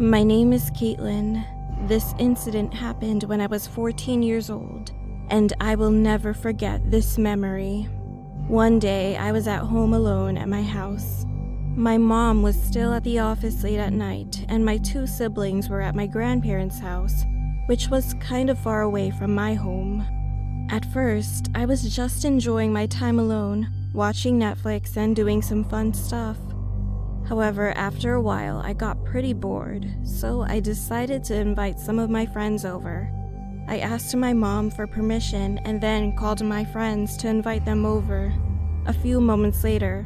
My name is Caitlin. This incident happened when I was 14 years old, and I will never forget this memory. One day, I was at home alone at my house. My mom was still at the office late at night, and my two siblings were at my grandparents' house, which was kind of far away from my home. At first, I was just enjoying my time alone, watching Netflix and doing some fun stuff. However, after a while, I got pretty bored, so I decided to invite some of my friends over. I asked my mom for permission and then called my friends to invite them over. A few moments later,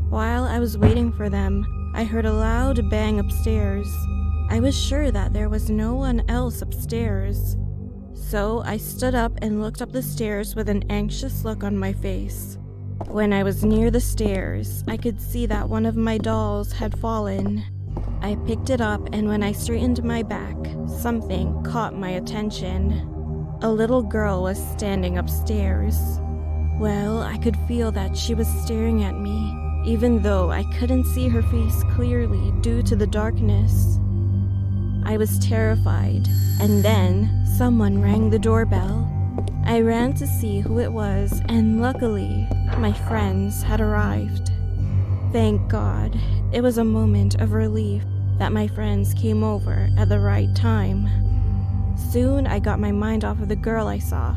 while I was waiting for them, I heard a loud bang upstairs. I was sure that there was no one else upstairs. So I stood up and looked up the stairs with an anxious look on my face. When I was near the stairs, I could see that one of my dolls had fallen. I picked it up, and when I straightened my back, something caught my attention. A little girl was standing upstairs. Well, I could feel that she was staring at me, even though I couldn't see her face clearly due to the darkness. I was terrified, and then someone rang the doorbell. I ran to see who it was, and luckily, my friends had arrived. Thank God, it was a moment of relief that my friends came over at the right time. Soon, I got my mind off of the girl I saw.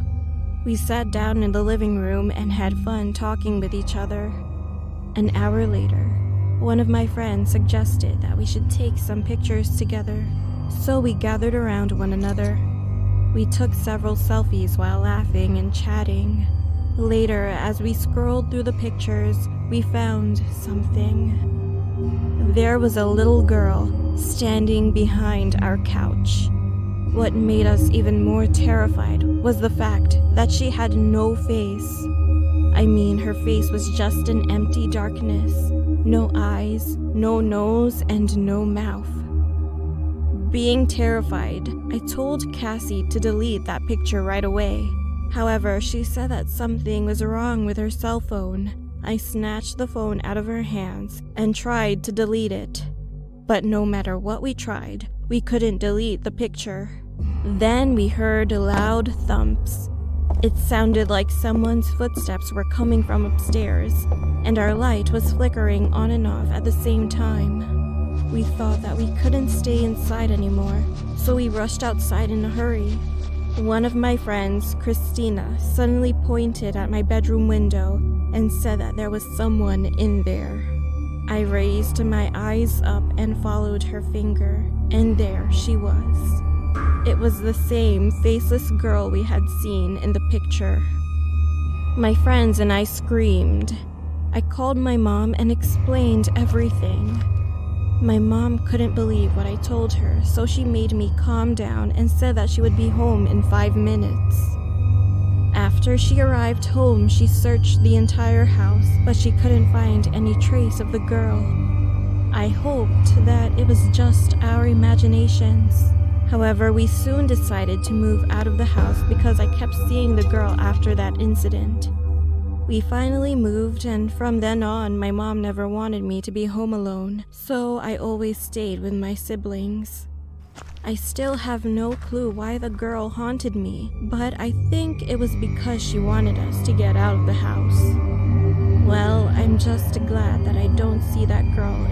We sat down in the living room and had fun talking with each other. An hour later, one of my friends suggested that we should take some pictures together, so we gathered around one another. We took several selfies while laughing and chatting. Later, as we scrolled through the pictures, we found something. There was a little girl standing behind our couch. What made us even more terrified was the fact that she had no face. I mean, her face was just an empty darkness. No eyes, no nose, and no mouth. Being terrified, I told Cassie to delete that picture right away. However, she said that something was wrong with her cell phone. I snatched the phone out of her hands and tried to delete it. But no matter what we tried, we couldn't delete the picture. Then we heard loud thumps. It sounded like someone's footsteps were coming from upstairs, and our light was flickering on and off at the same time. We thought that we couldn't stay inside anymore, so we rushed outside in a hurry. One of my friends, Christina, suddenly pointed at my bedroom window and said that there was someone in there. I raised my eyes up and followed her finger, and there she was. It was the same faceless girl we had seen in the picture. My friends and I screamed. I called my mom and explained everything. My mom couldn't believe what I told her, so she made me calm down and said that she would be home in 5 minutes. After she arrived home, she searched the entire house, but she couldn't find any trace of the girl. I hoped that it was just our imaginations. However, we soon decided to move out of the house because I kept seeing the girl after that incident. We finally moved, and from then on, my mom never wanted me to be home alone, so I always stayed with my siblings. I still have no clue why the girl haunted me, but I think it was because she wanted us to get out of the house. Well, I'm just glad that I don't see that girl